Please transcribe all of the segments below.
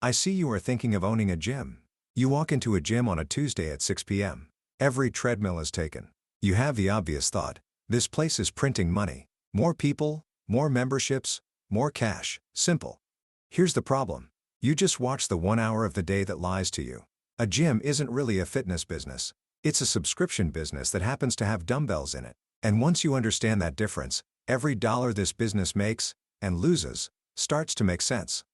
I see you are thinking of owning a gym. You walk into a gym on a Tuesday at 6 p.m. Every treadmill is taken. You have the obvious thought, this place is printing money. More people, more memberships, more cash. Simple. Here's the problem. You just watch the 1 hour of the day that lies to you. A gym isn't really a fitness business. It's a subscription business that happens to have dumbbells in it. And once you understand that difference, every dollar this business makes, and loses, starts to make sense.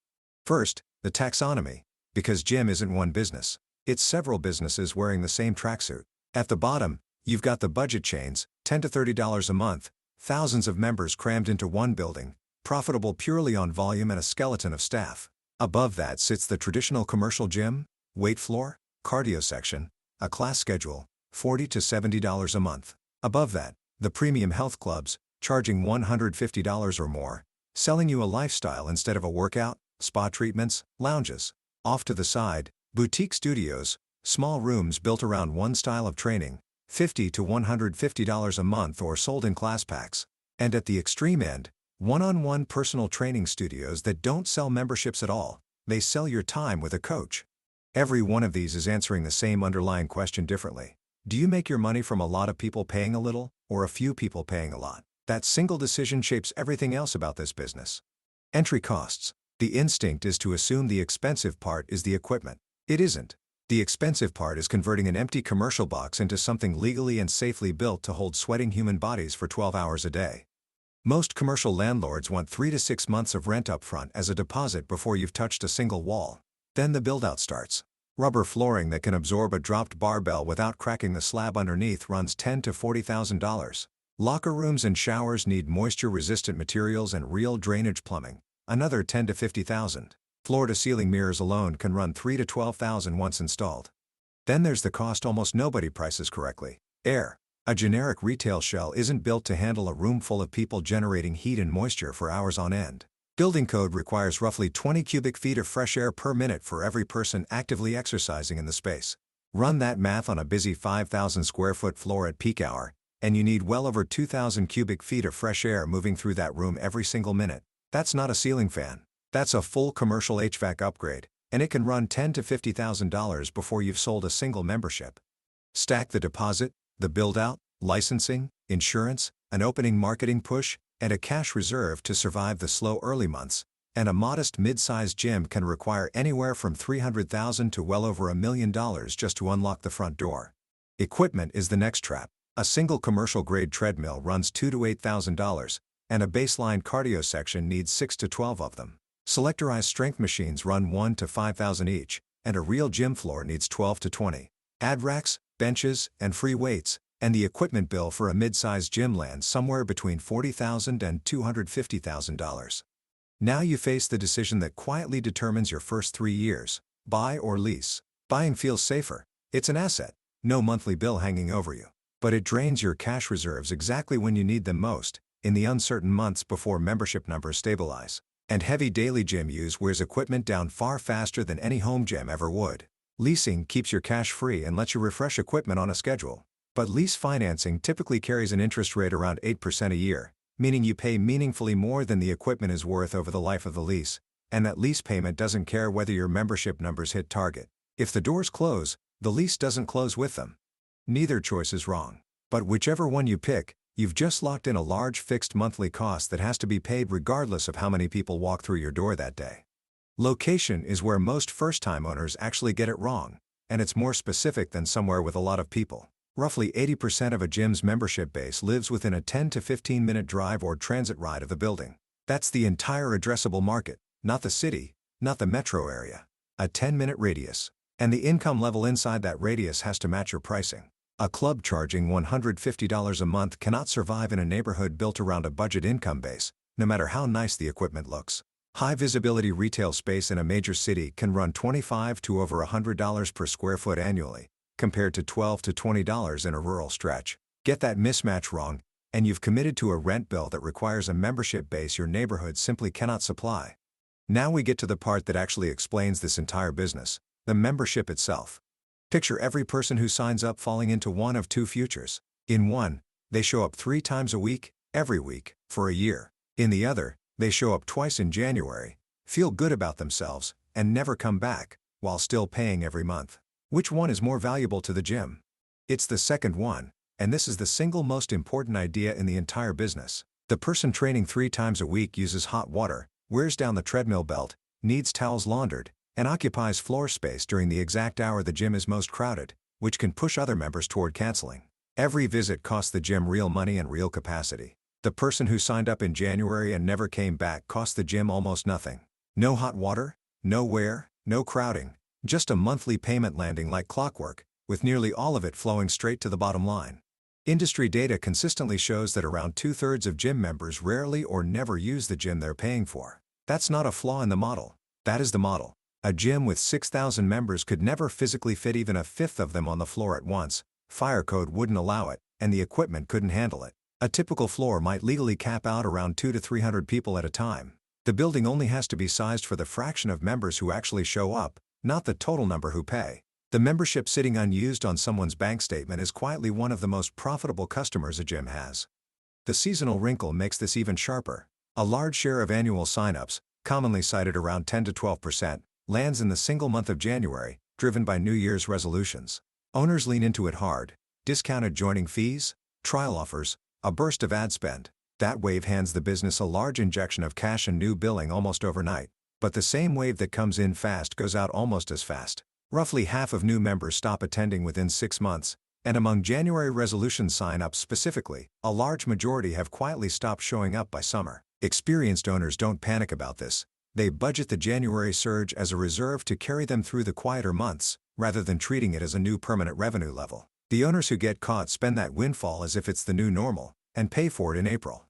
First, the taxonomy, because gym isn't one business. It's several businesses wearing the same tracksuit. At the bottom, you've got the budget chains, $10 to $30 a month, thousands of members crammed into one building, profitable purely on volume and a skeleton of staff. Above that sits the traditional commercial gym, weight floor, cardio section, a class schedule, $40 to $70 a month. Above that, the premium health clubs, charging $150 or more, selling you a lifestyle instead of a workout, spa treatments, lounges. Off to the side, boutique studios, small rooms built around one style of training, $50 to $150 a month or sold in class packs. And at the extreme end, one-on-one personal training studios that don't sell memberships at all, they sell your time with a coach. Every one of these is answering the same underlying question differently. Do you make your money from a lot of people paying a little, or a few people paying a lot? That single decision shapes everything else about this business. Entry costs. The instinct is to assume the expensive part is the equipment. It isn't. The expensive part is converting an empty commercial box into something legally and safely built to hold sweating human bodies for 12 hours a day. Most commercial landlords want 3 to 6 months of rent up front as a deposit before you've touched a single wall. Then the build-out starts. Rubber flooring that can absorb a dropped barbell without cracking the slab underneath runs $10,000 to $40,000. Locker rooms and showers need moisture-resistant materials and real drainage plumbing, another $10,000 to $50,000. Floor-to-ceiling mirrors alone can run $3,000 to $12,000 once installed. Then there's the cost almost nobody prices correctly: air. A generic retail shell isn't built to handle a room full of people generating heat and moisture for hours on end. Building code requires roughly 20 cubic feet of fresh air per minute for every person actively exercising in the space. Run that math on a busy 5,000 square foot floor at peak hour, and you need well over 2,000 cubic feet of fresh air moving through that room every single minute. That's not a ceiling fan. That's a full commercial HVAC upgrade, and it can run $10,000 to $50,000 before you've sold a single membership. Stack the deposit, the build-out, licensing, insurance, an opening marketing push, and a cash reserve to survive the slow early months, and a modest mid-sized gym can require anywhere from $300,000 to well over $1 million just to unlock the front door. Equipment is the next trap. A single commercial-grade treadmill runs $2,000 to $8,000, and a baseline cardio section needs 6 to 12 of them. Selectorized strength machines run $1,000 to $5,000 each, and a real gym floor needs 12 to 20. Add racks, benches, and free weights, and the equipment bill for a mid-sized gym lands somewhere between $40,000 and $250,000. Now you face the decision that quietly determines your first 3 years: buy or lease. Buying feels safer. It's an asset, no monthly bill hanging over you. But it drains your cash reserves exactly when you need them most, in the uncertain months before membership numbers stabilize. And heavy daily gym use wears equipment down far faster than any home gym ever would. Leasing keeps your cash free and lets you refresh equipment on a schedule. But lease financing typically carries an interest rate around 8% a year, meaning you pay meaningfully more than the equipment is worth over the life of the lease, and that lease payment doesn't care whether your membership numbers hit target. If the doors close, the lease doesn't close with them. Neither choice is wrong. But whichever one you pick, you've just locked in a large fixed monthly cost that has to be paid regardless of how many people walk through your door that day. Location is where most first-time owners actually get it wrong, and it's more specific than somewhere with a lot of people. Roughly 80% of a gym's membership base lives within a 10 to 15-minute drive or transit ride of the building. That's the entire addressable market, not the city, not the metro area. A 10-minute radius. And the income level inside that radius has to match your pricing. A club charging $150 a month cannot survive in a neighborhood built around a budget income base, no matter how nice the equipment looks. High-visibility retail space in a major city can run $25 to over $100 per square foot annually, compared to $12 to $20 in a rural stretch. Get that mismatch wrong, and you've committed to a rent bill that requires a membership base your neighborhood simply cannot supply. Now we get to the part that actually explains this entire business: the membership itself. Picture every person who signs up falling into one of two futures. In one, they show up 3 times a week, every week, for a year. In the other, they show up twice in January, feel good about themselves, and never come back, while still paying every month. Which one is more valuable to the gym? It's the second one, and this is the single most important idea in the entire business. The person training 3 times a week uses hot water, wears down the treadmill belt, needs towels laundered, and occupies floor space during the exact hour the gym is most crowded, which can push other members toward canceling. Every visit costs the gym real money and real capacity. The person who signed up in January and never came back cost the gym almost nothing. No hot water, no wear, no crowding, just a monthly payment landing like clockwork, with nearly all of it flowing straight to the bottom line. Industry data consistently shows that around 2/3 of gym members rarely or never use the gym they're paying for. That's not a flaw in the model. That is the model. A gym with 6,000 members could never physically fit even a fifth of them on the floor at once. Fire code wouldn't allow it, and the equipment couldn't handle it. A typical floor might legally cap out around 200 to 300 people at a time. The building only has to be sized for the fraction of members who actually show up, not the total number who pay. The membership sitting unused on someone's bank statement is quietly one of the most profitable customers a gym has. The seasonal wrinkle makes this even sharper. A large share of annual signups, commonly cited around 10 to 12%, lands in the single month of January, driven by New Year's resolutions. Owners lean into it hard: discounted joining fees, trial offers, a burst of ad spend. That wave hands the business a large injection of cash and new billing almost overnight. But the same wave that comes in fast goes out almost as fast. Roughly half of new members stop attending within 6 months, and among January resolution sign-ups specifically, a large majority have quietly stopped showing up by summer. Experienced owners don't panic about this. They budget the January surge as a reserve to carry them through the quieter months, rather than treating it as a new permanent revenue level. The owners who get caught spend that windfall as if it's the new normal, and pay for it in April.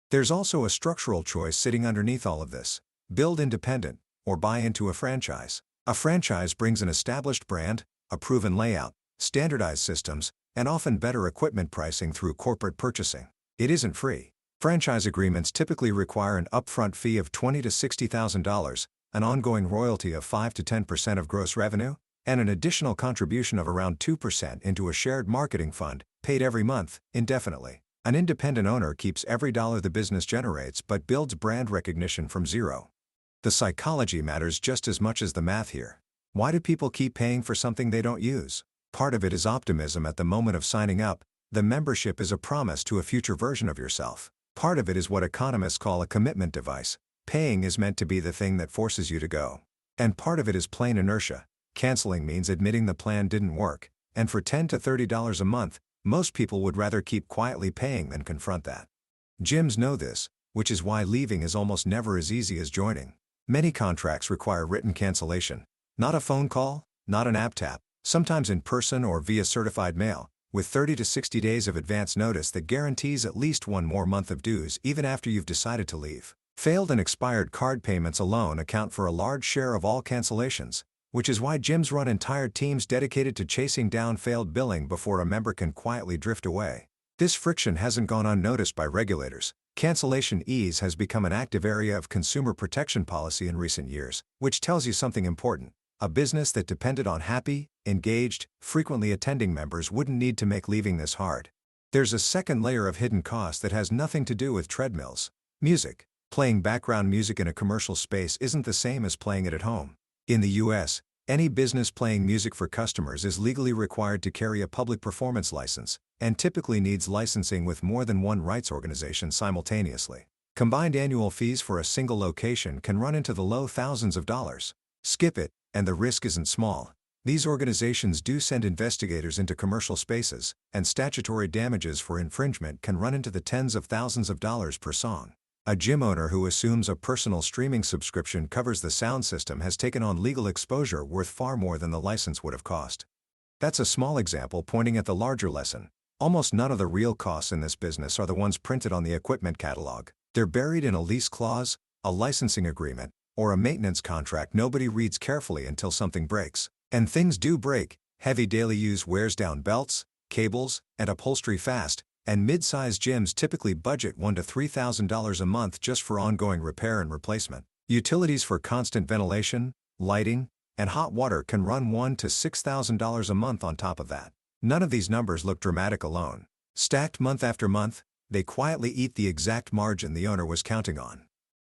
There's also a structural choice sitting underneath all of this: build independent, or buy into a franchise. A franchise brings an established brand, a proven layout, standardized systems, and often better equipment pricing through corporate purchasing. It isn't free. Franchise agreements typically require an upfront fee of $20,000 to $60,000, an ongoing royalty of 5 to 10% of gross revenue, and an additional contribution of around 2% into a shared marketing fund, paid every month, indefinitely. An independent owner keeps every dollar the business generates but builds brand recognition from zero. The psychology matters just as much as the math here. Why do people keep paying for something they don't use? Part of it is optimism at the moment of signing up. The membership is a promise to a future version of yourself. Part of it is what economists call a commitment device. Paying is meant to be the thing that forces you to go. And part of it is plain inertia. Canceling means admitting the plan didn't work, and for $10 to $30 a month, most people would rather keep quietly paying than confront that. Gyms know this, which is why leaving is almost never as easy as joining. Many contracts require written cancellation, not a phone call, not an app tap, sometimes in person or via certified mail, with 30 to 60 days of advance notice that guarantees at least one more month of dues even after you've decided to leave. Failed and expired card payments alone account for a large share of all cancellations, which is why gyms run entire teams dedicated to chasing down failed billing before a member can quietly drift away. This friction hasn't gone unnoticed by regulators. Cancellation ease has become an active area of consumer protection policy in recent years, which tells you something important. A business that depended on happy, engaged, frequently attending members wouldn't need to make leaving this hard. There's a second layer of hidden cost that has nothing to do with treadmills. Music. Playing background music in a commercial space isn't the same as playing it at home. In the US, any business playing music for customers is legally required to carry a public performance license, and typically needs licensing with more than one rights organization simultaneously. Combined annual fees for a single location can run into the low thousands of dollars. Skip it, and the risk isn't small. These organizations do send investigators into commercial spaces, and statutory damages for infringement can run into the tens of thousands of dollars per song. A gym owner who assumes a personal streaming subscription covers the sound system has taken on legal exposure worth far more than the license would have cost. That's a small example pointing at the larger lesson. Almost none of the real costs in this business are the ones printed on the equipment catalog. They're buried in a lease clause, a licensing agreement, or a maintenance contract nobody reads carefully until something breaks. And things do break. Heavy daily use wears down belts, cables, and upholstery fast, and mid-sized gyms typically budget $1,000 to $3,000 a month just for ongoing repair and replacement. Utilities for constant ventilation, lighting, and hot water can run $1,000 to $6,000 a month on top of that. None of these numbers look dramatic alone. Stacked month after month, they quietly eat the exact margin the owner was counting on.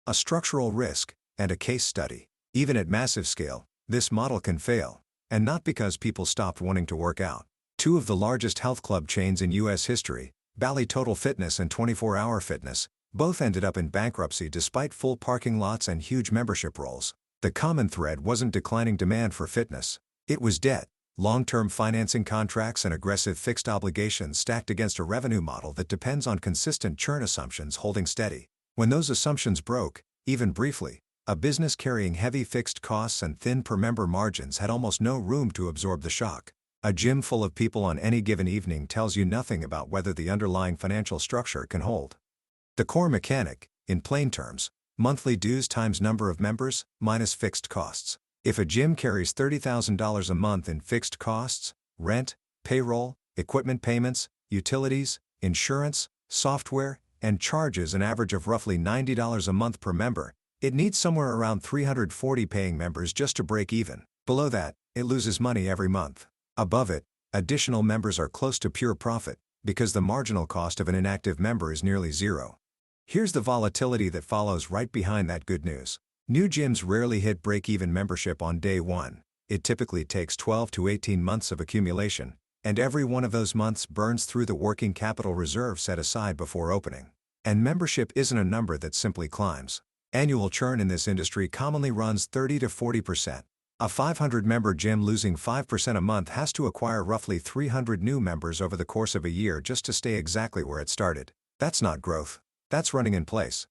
A structural risk, and a case study. Even at massive scale, this model can fail. And not because people stopped wanting to work out. Two of the largest health club chains in U.S. history, Bally Total Fitness and 24 Hour Fitness, both ended up in bankruptcy despite full parking lots and huge membership rolls. The common thread wasn't declining demand for fitness. It was debt, long-term financing contracts and aggressive fixed obligations stacked against a revenue model that depends on consistent churn assumptions holding steady. When those assumptions broke, even briefly, a business carrying heavy fixed costs and thin per-member margins had almost no room to absorb the shock. A gym full of people on any given evening tells you nothing about whether the underlying financial structure can hold. The core mechanic, in plain terms, monthly dues times number of members, minus fixed costs. If a gym carries $30,000 a month in fixed costs, rent, payroll, equipment payments, utilities, insurance, software, and charges an average of roughly $90 a month per member, it needs somewhere around 340 paying members just to break even. Below that, it loses money every month. Above it, additional members are close to pure profit, because the marginal cost of an inactive member is nearly zero. Here's the volatility that follows right behind that good news. New gyms rarely hit break-even membership on day one. It typically takes 12 to 18 months of accumulation, and every one of those months burns through the working capital reserve set aside before opening. And membership isn't a number that simply climbs. Annual churn in this industry commonly runs 30 to 40%. A 500-member gym losing 5% a month has to acquire roughly 300 new members over the course of a year just to stay exactly where it started. That's not growth. That's running in place.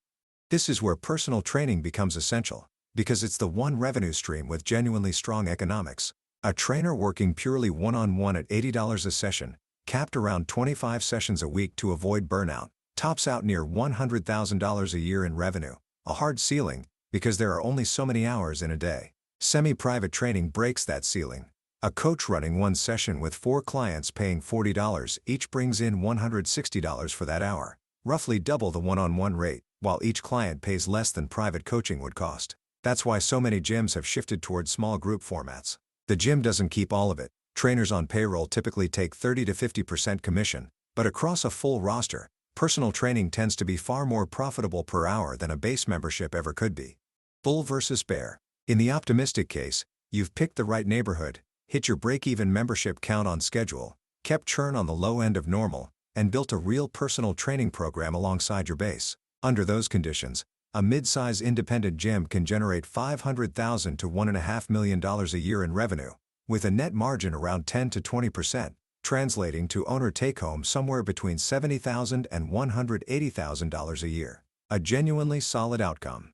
This is where personal training becomes essential, because it's the one revenue stream with genuinely strong economics. A trainer working purely one-on-one at $80 a session, capped around 25 sessions a week to avoid burnout, tops out near $100,000 a year in revenue, a hard ceiling, because there are only so many hours in a day. Semi-private training breaks that ceiling. A coach running one session with 4 clients paying $40 each brings in $160 for that hour, roughly double the one-on-one rate, while each client pays less than private coaching would cost. That's why so many gyms have shifted towards small group formats. The gym doesn't keep all of it. Trainers on payroll typically take 30 to 50% commission, but across a full roster, personal training tends to be far more profitable per hour than a base membership ever could be. Bull versus bear. In the optimistic case, you've picked the right neighborhood, hit your break-even membership count on schedule, kept churn on the low end of normal, and built a real personal training program alongside your base. Under those conditions, a mid-size independent gym can generate $500,000 to $1.5 million a year in revenue, with a net margin around 10 to 20%, translating to owner take-home somewhere between $70,000 and $180,000 a year. A genuinely solid outcome.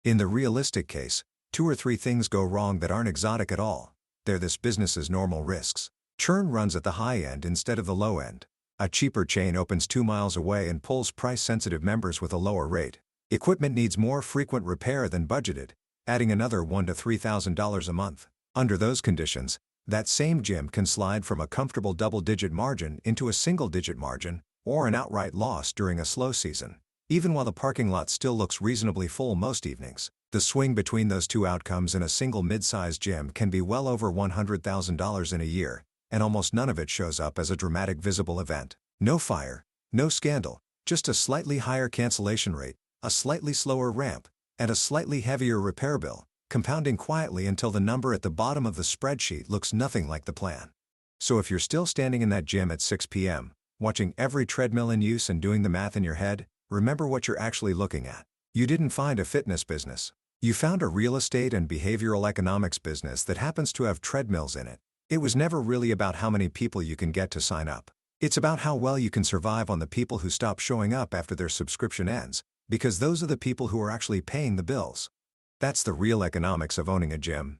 In the realistic case, 2 or 3 things go wrong that aren't exotic at all. They're this business's normal risks. Churn runs at the high end instead of the low end. A cheaper chain opens 2 miles away and pulls price-sensitive members with a lower rate. Equipment needs more frequent repair than budgeted, adding another $1,000 to $3,000 a month. Under those conditions, that same gym can slide from a comfortable double-digit margin into a single-digit margin, or an outright loss during a slow season. Even while the parking lot still looks reasonably full most evenings, the swing between those two outcomes in a single mid-sized gym can be well over $100,000 in a year, and almost none of it shows up as a dramatic visible event. No fire, no scandal, just a slightly higher cancellation rate, a slightly slower ramp, and a slightly heavier repair bill, compounding quietly until the number at the bottom of the spreadsheet looks nothing like the plan. So if you're still standing in that gym at 6 p.m., watching every treadmill in use and doing the math in your head, remember what you're actually looking at. You didn't find a fitness business. You found a real estate and behavioral economics business that happens to have treadmills in it. It was never really about how many people you can get to sign up. It's about how well you can survive on the people who stop showing up after their subscription ends, because those are the people who are actually paying the bills. That's the real economics of owning a gym.